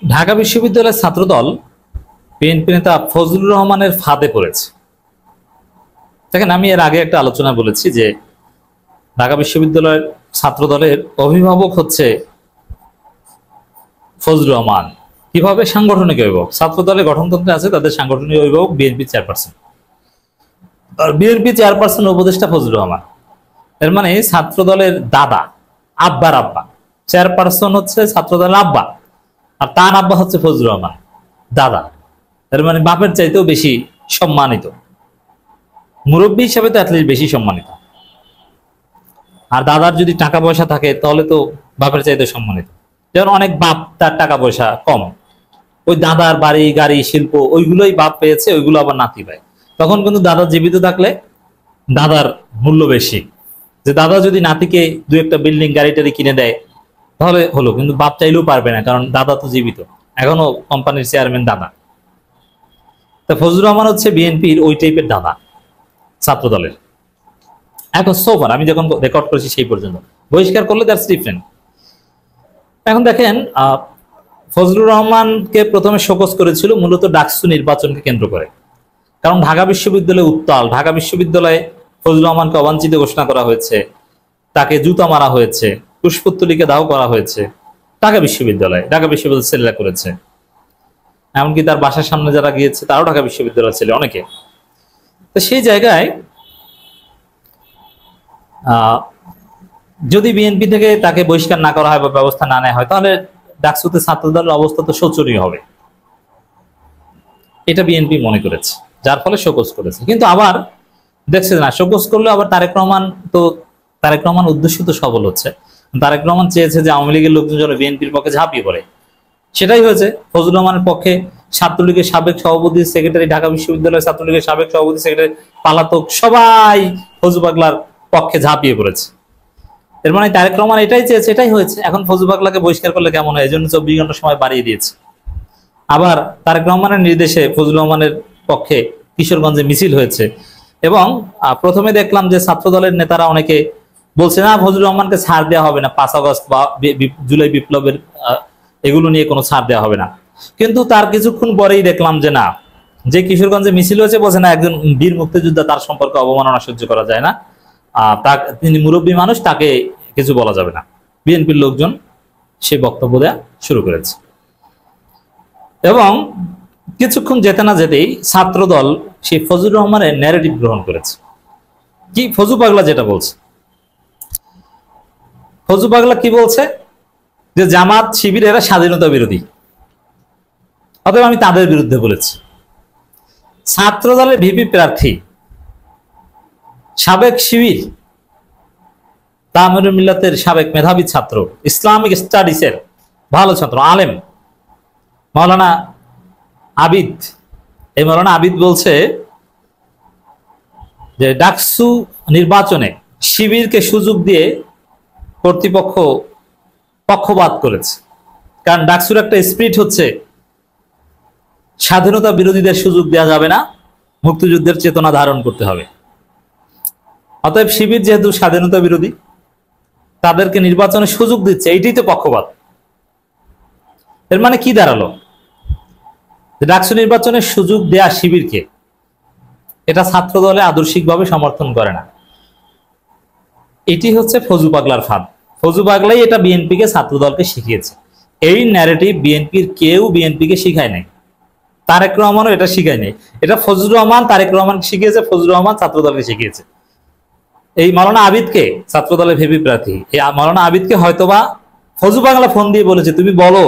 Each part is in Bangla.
ঢাকা বিশ্ববিদ্যালয়ের ছাত্রদল বিএনপি নেতা ফজলুর রহমানের ফাঁদে পড়েছে। দেখেন, আমি এর আগে একটা আলোচনা বলেছি যে ঢাকা বিশ্ববিদ্যালয়ের ছাত্রদলের অভিভাবক হচ্ছে ফজলুর রহমান। কিভাবে? সাংগঠনিক অভিভাবক। ছাত্রদলের গঠনতন্ত্রে আছে তাদের সাংগঠনিক অভিভাবক বিএনপি চেয়ারপারসন, আর বিএনপি চেয়ারপারসন উপদেষ্টা ফজলুর রহমান। এর মানে ছাত্রদলের দাদা, আব্বার আব্বা। চেয়ারপারসন হচ্ছে ছাত্রদলের আব্বা, আর তার আব্বা হচ্ছে ফজলুর রহমান, দাদা। এর মানে বাপের চাইতেও বেশি সম্মানিত, মুরব্বী হিসাবে তো অ্যাটলিস্ট বেশি সম্মানিত। আর দাদার যদি টাকা পয়সা থাকে তাহলে তো বাপের চাইতে সম্মানিত। যেমন অনেক বাপ তার টাকা পয়সা কম, ওই দাদার বাড়ি গাড়ি শিল্প ওইগুলোই বাপ পেয়েছে, ওইগুলো আবার নাতি পায়। তখন কিন্তু দাদা জীবিত থাকলে দাদার মূল্য বেশি। যে দাদা যদি নাতিকে দু একটা বিল্ডিং গাড়ি টাড়ি কিনে দেয় তাহলে হলো, কিন্তু বাপ চাইলেও পারবে না, কারণ দাদা তো জীবিত, এখনো কোম্পানির চেয়ারম্যান দাদা। তা ফজলুর রহমান হচ্ছে বিএনপির ওই টাইপের দাদা ছাত্রদলের। এখন সোফার আমি যখন রেকর্ড করেছি সেই পর্যন্ত, বহিষ্কার করলে দ্যাটস ডিফারেন্ট। এখন দেখেন, ফজলুর রহমানকে প্রথমে শোকজ করেছিল মূলত ডাকসু নির্বাচনকে কেন্দ্র করে। কারণ ঢাকা বিশ্ববিদ্যালয়ে উত্তাল, ঢাকা বিশ্ববিদ্যালয়ে ফজলুর রহমানকে অবাঞ্ছিত ঘোষণা করা হয়েছে, তাকে জুতা মারা হয়েছে, পুষ্পোত্তলিকে দাহ করা হয়েছে ঢাকা বিশ্ববিদ্যালয়ে ছেলেরা করেছে। এমনকি তার বাসার সামনে যারা গিয়েছে তারাও ঢাকা বিশ্ববিদ্যালয়ের ছেলে অনেকে। তো সেই জায়গায় যদি বিএনপি থেকে তাকে বহিষ্কার না করা হয় বা ব্যবস্থা না নেওয়া হয়, তাহলে ডাকসুতে ছাত্রদলের অবস্থা তো শোচনীয় হবে, এটা বিএনপি মনে করেছে, যার ফলে শোকজ করেছে। কিন্তু আবার দেখছে না, শোকজ করলে আবার তারেক রহমান উদ্দেশ্য তো সফল হচ্ছে। তারেক রহমান চেয়েছে যে আওয়ামী লীগের লোকজন যেন বিএনপির পক্ষে ঝাঁপিয়ে পড়ে, সেটাই হয়েছে। ফজলুর রহমানের পক্ষে ছাত্রলীগের সাবেক সভাপতি সেক্রেটারি, ঢাকা বিশ্ববিদ্যালয়ের ছাত্রলীগের সাবেক সভাপতি সেক্রেটারি, পালাতক সবাই ফজু পাগলার পক্ষে ঝাঁপিয়ে পড়েছে। এর মানে তারেক রহমান এটাই চেয়েছে, এটাই হয়েছে। এখন ফজু পাগলাকে বহিষ্কার করলে কেমন হয়, এই জন্য 24 ঘন্টা সময় বাড়িয়ে দিয়েছে। আবার তারেক রহমানের নির্দেশে ফজলুর রহমানের পক্ষে কিশোরগঞ্জে মিছিল হয়েছে, এবং প্রথমে দেখলাম যে ছাত্রদলের নেতারা অনেকে বলছে না ফজলুর রহমানকে ছাড় দেওয়া হবে না, 5 আগস্ট বা জুলাই বিপ্লবের এগুলো নিয়ে কোনো ছাড় দেওয়া হবে না। কিন্তু তার কিছুক্ষণ পরেই দেখলাম যে না, যে কিশোরগঞ্জে মিছিল হয়েছে বলছে না একজন বীর মুক্তিযোদ্ধা, তার সম্পর্কে অবমাননা সহ্য করা যায় না, তিনি মুরব্বী মানুষ, তাকে কিছু বলা যাবে না। বিএনপির লোকজন সে বক্তব্য দেওয়া শুরু করেছে, এবং কিছুক্ষণ যেতে না যেতেই ছাত্রদল সেই ফজলুর রহমানের ন্যারেটিভ গ্রহণ করেছে। কি ফজু পাগলা যেটা বলছে, ফজু পাগলা কি বলছে যে জামাত শিবির এরা স্বাধীনতা বিরোধী, অতএব আমি তাদের বিরুদ্ধে বলেছি। ছাত্রদলের ভিপি প্রার্থী সাবেক শিবির তামিরুল মিল্লাতের সাবেক মেধাবী ছাত্র, ইসলামিক স্টাডিজের ভালো ছাত্র, আলেম মাওলানা আবিদ, এই মাওলানা আবিদ বলছে যে ডাকসু নির্বাচনে শিবিরকে সুযোগ দিয়ে কর্তৃপক্ষ পক্ষপাত করেছে। কারণ ডাকসুর একটা স্পিরিট হচ্ছে স্বাধীনতা বিরোধীদের সুযোগ দেওয়া যাবে না, মুক্তিযুদ্ধের চেতনা ধারণ করতে হবে। অতএব শিবির যেহেতু স্বাধীনতা বিরোধী, তাদেরকে নির্বাচনে সুযোগ দিচ্ছে, এইটাই তো পক্ষপাত। এর মানে কি দাঁড়ালো? ডাকসু নির্বাচনের সুযোগ দেয়া শিবিরকে এটা ছাত্র দলে আদর্শিকভাবে সমর্থন করে না। এটি হচ্ছে ফজু পাগলার ফাঁদ। ফজু পাগলাই এটা বিএনপিকে ছাত্র দলকে শিখিয়েছে। এই ন্যারেটিভ বিএনপিকে শিখায় নাই, তারেক রহমানও এটা শিখায় নাই। এটা ফজলুর রহমান তারেক রহমানকে শিখিয়েছে, ফজলুর রহমান ছাত্র দলকে শিখিয়েছে। এই মাওলানা আবিদকে, ছাত্র দলের ভিপি প্রার্থী, এই মাওলানা আবিদকে হয়তোবা ফজু পাগলা ফোন দিয়ে বলেছে তুমি বলো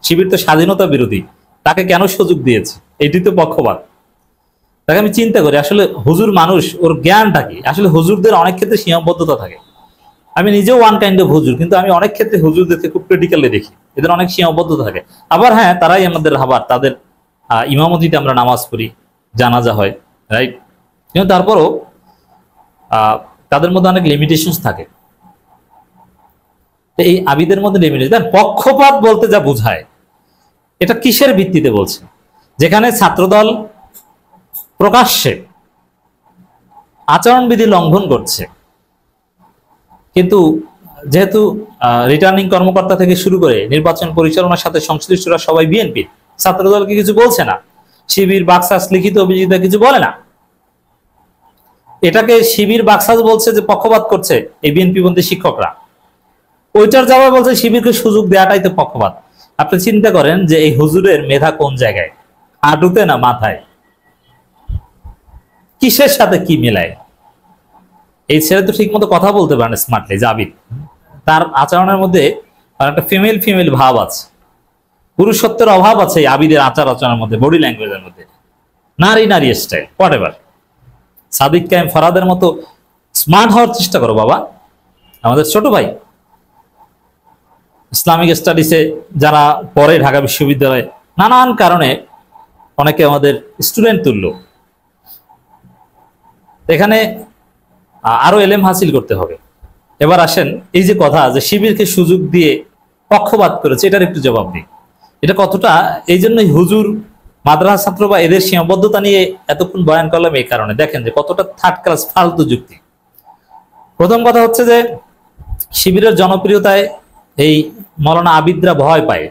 শিবির তো স্বাধীনতা বিরোধী, তাকে কেন সুযোগ দিয়েছে, এটি তো পক্ষপাত। তাকে আমি চিন্তা করি আসলে হুজুর মানুষ, ওর জ্ঞানটা কি? আসলে হুজুরদের অনেক ক্ষেত্রে সীমাবদ্ধতা থাকে। আমি নিজেও ওয়ান কাইন্ড অফ হুজুর, কিন্তু আমি অনেক ক্ষেত্রে হুজুরদেরকে খুব ক্রিটিক্যালি দেখি, এদের অনেক সীমাবদ্ধতা থাকে। আবার হ্যাঁ, তারাই আমাদের হাবার, তাদের ইমামতিতে আমরা নামাজ পড়ি, জানাজা হয়, রাইট? কিন্তু তারপরও তাদের মধ্যে অনেক লিমিটেশনস থাকে। এই আবিদের মধ্যে লিমিটেশন, পক্ষপাত বলতে যা বোঝায় এটা কিসের ভিত্তিতে বলছে? যেখানে ছাত্রদল প্রকাশ্যে আচরণবিধি লঙ্ঘন করছে, কিন্তু যেহেতু রিটার্নিং কর্মকর্তা থেকে শুরু করে নির্বাচন পরিচালনার সাথে সংশ্লিষ্টরা সবাই বিএনপি, ছাত্রদলকে কিছু বলছে না, শিবির বাকসাস লিখিত অভিযোগিতা কিছু বলে না, এটাকে শিবির বাকসাস বলছে যে পক্ষপাত করছে এই বিএনপি পন্থী শিক্ষকরা, ওইটার জবাব বলছে শিবিরকে সুযোগ দেওয়াটাই তো পক্ষপাত। আপনি চিন্তা করেন যে এই হুজুরের মেধা কোন জায়গায়, হাঁটুতে না মাথায়, কিসের সাথে কি মেলায়? এই ছেলে তো ঠিক মতো কথা বলতে পারে না স্মার্টলি, জাবিদ। তার আচরণের মধ্যে একটা ফিমেল ফিমেল ভাব আছে, পুরুষত্বের অভাব আছে এই আবিদের আচার আচরণের মধ্যে, বডি ল্যাঙ্গুয়েজের মধ্যে, নারী নারী স্টাইল হোয়াট এভার। সাদিক কায়েম ফরহাদের মতো স্মার্ট হওয়ার চেষ্টা করো বাবা। আমাদের ছোট ভাই ইসলামিক স্টাডিজে যারা পড়ে ঢাকা বিশ্ববিদ্যালয়ে, নানান কারণে অনেকে আমাদের স্টুডেন্ট তুলল, এখানে আরো এলেম হাসিল করতে হবে। এবার আসেন, এই যে কথা যে শিবিরকে সুযোগ দিয়ে পক্ষপাত করেছে, এটার একটু জবাব দিই। এটা কতটা, এই জন্যই হুজুর, মাদ্রাসা ছাত্র বা এদের সীমাবদ্ধতা নিয়ে এতক্ষণ বয়ান করলাম এই কারণে। দেখেন যে কতটা থার্ড ক্লাস ফালতু যুক্তি। প্রথম কথা হচ্ছে যে শিবিরের জনপ্রিয়তায় এই মৌলানা আবিদরা ভয় পায়,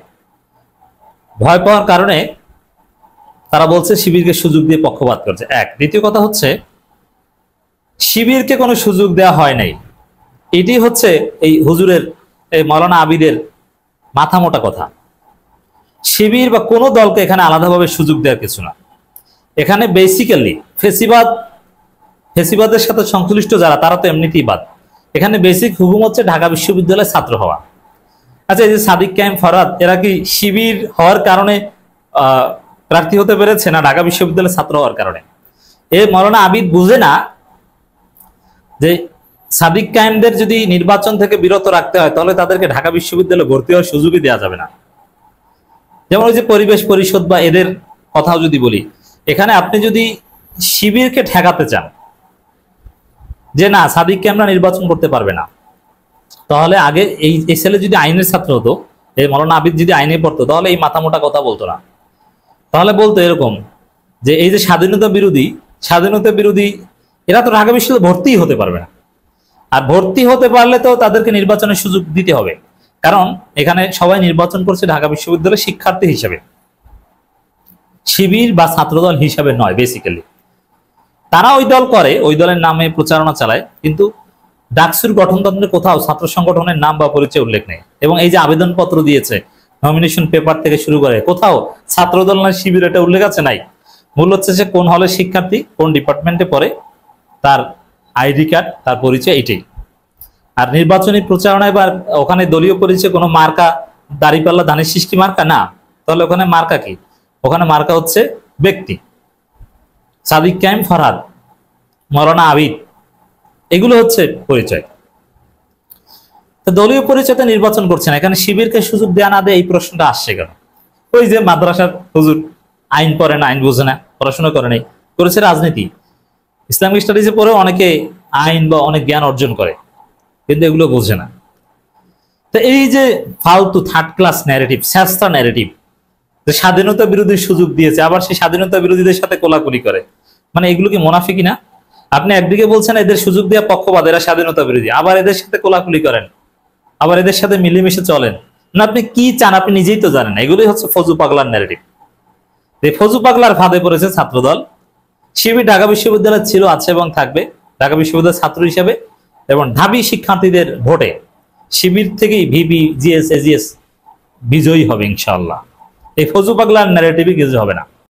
ভয় পাওয়ার কারণে তারা বলছে শিবিরকে সুযোগ দিয়ে পক্ষপাত করছে, এক। দ্বিতীয় কথা হচ্ছে শিবিরকে কোনো সুযোগ দেওয়া হয় নাই, এটি হচ্ছে এই হুজুরের, এই মৌলানা আবিদের মাথা মোটা কথা। শিবির বা কোনো দলকে এখানে আলাদাভাবে সুযোগ দেওয়ার কিছু না। এখানে বেসিক্যালি ফেসিবাদের সাথে সংশ্লিষ্ট যারা, তারা তো এমনিতেই বাদ। এখানে বেসিক হুকুম হচ্ছে ঢাকা বিশ্ববিদ্যালয়ের ছাত্র হওয়া। আচ্ছা, এই যে সাদিক কায়েম ফরহাদ, এরা কি শিবির হওয়ার কারণে প্রার্থী হতে পেরেছে, না ঢাকা বিশ্ববিদ্যালয়ের ছাত্র হওয়ার কারণে? এ মৌলানা আবিদ বুঝে না যে সাদিক কায়েমদের যদি নির্বাচন থেকে বিরত রাখতে হয়, তাহলে তাদেরকে ঢাকা বিশ্ববিদ্যালয়ে ভর্তি হওয়ার সুযোগই দেওয়া যাবে না। যেমন ওই যে পরিবেশ পরিষদ বা এদের কথাও যদি বলি, এখানে আপনি যদি শিবিরকে ঠেকাতে চান যে না সাদিককে আমরা নির্বাচন করতে পারবে না, তাহলে আগে এই ছেলে যদি আইনের ছাত্র হতো, এই মৌলানা আবিদ যদি আইনে পড়তো, তাহলে এই মাথা মোটা কথা বলতো না। তাহলে বলতো এরকম যে এই যে স্বাধীনতা বিরোধী এরা তো ঢাকা বিশ্ববিদ্যালয়ে ভর্তি হতে পারবে না, আর ভর্তি হতে পারলে তো তাদেরকে নির্বাচনের সুযোগ দিতে হবে, কারণ এখানে সবাই নির্বাচন করছে ঢাকা বিশ্ববিদ্যালয়ের শিক্ষার্থী হিসেবে, শিবির বা ছাত্রদল হিসাবে নয়। বেসিক্যালি তারা ওই দল করে, ওই দলের নামে প্রচারণা চালায়, কিন্তু ডাকসুর গঠনতন্ত্রে কোথাও ছাত্র সংগঠনের নাম বা পরিচয় উল্লেখ নেই। এবং এই যে আবেদনপত্র দিয়েছে, নমিনেশন পেপার থেকে শুরু করে, কোথাও ছাত্রদল না শিবির এটা উল্লেখ আছে? নাই। মূল হচ্ছে যে কোন হলের শিক্ষার্থী, কোন ডিপার্টমেন্টে পড়ে, তার আইডি কার্ড, তার পরিচয়, এটাই। আর নির্বাচনী প্রচারণায় বা ওখানে দলীয় পরিচয় কোনো মার্কা, দাড়িপাল্লা, ধানের সৃষ্টি মার্কা না, তাহলে ওখানে মার্কা কি? ওখানে মার্কা হচ্ছে ব্যক্তি। সাদিক কায়েম ফরহাদ, মৌলানা আবিদ, এগুলো হচ্ছে পরিচয়। দলীয় পরিচয়তে নির্বাচন করছে না, এখানে শিবিরকে সুযোগ দেয়া না দেয়, এই প্রশ্নটা আসছে কেন? ওই যে মাদ্রাসার হুজুর আইন পড়ে না, আইন বোঝে না, পড়াশোনা করে নাই, করেছে রাজনীতি। ইসলামিক স্টাডিজে পড়ে অনেকে আইন বা অনেক জ্ঞান অর্জন করে, কিন্তু এগুলো বোঝে না। তো এই যে ফালতু থার্ড ক্লাস ন্যারেটিভ, স্যাস্তা ন্যারেটিভ, যে স্বাধীনতা বিরোধীর সুযোগ দিয়েছে, আবার সেই স্বাধীনতা বিরোধীদের সাথে কোলাকুলি করে, মানে এগুলো কি মুনাফিকি না? আপনি একদিকে বলছেন এদের সুযোগ দেওয়া পক্ষপাত, এরা স্বাধীনতা বিরোধী, আবার এদের সাথে কোলাকুলি করেন, আবার এদের সাথে মিলেমিশে চলেন না। আপনি কি চান আপনি নিজেই তো জানেন। এগুলোই হচ্ছে ফজু পাগলার ন্যারেটিভ। এই ফজু পাগলার ফাঁদে পড়েছে ছাত্রদল। শিবির ঢাকা বিশ্ববিদ্যালয় ছিল, আছে এবং থাকবে ঢাকা বিশ্ববিদ্যালয়ের ছাত্র হিসেবে, এবং ঢাবি শিক্ষার্থীদের ভোটে শিবির থেকেই ভিপি, জিএস, এজিএস বিজয়ী হবে ইনশাআল্লাহ। এই ফজু পাগলার ন্যারেটিভই কিছু হবে না।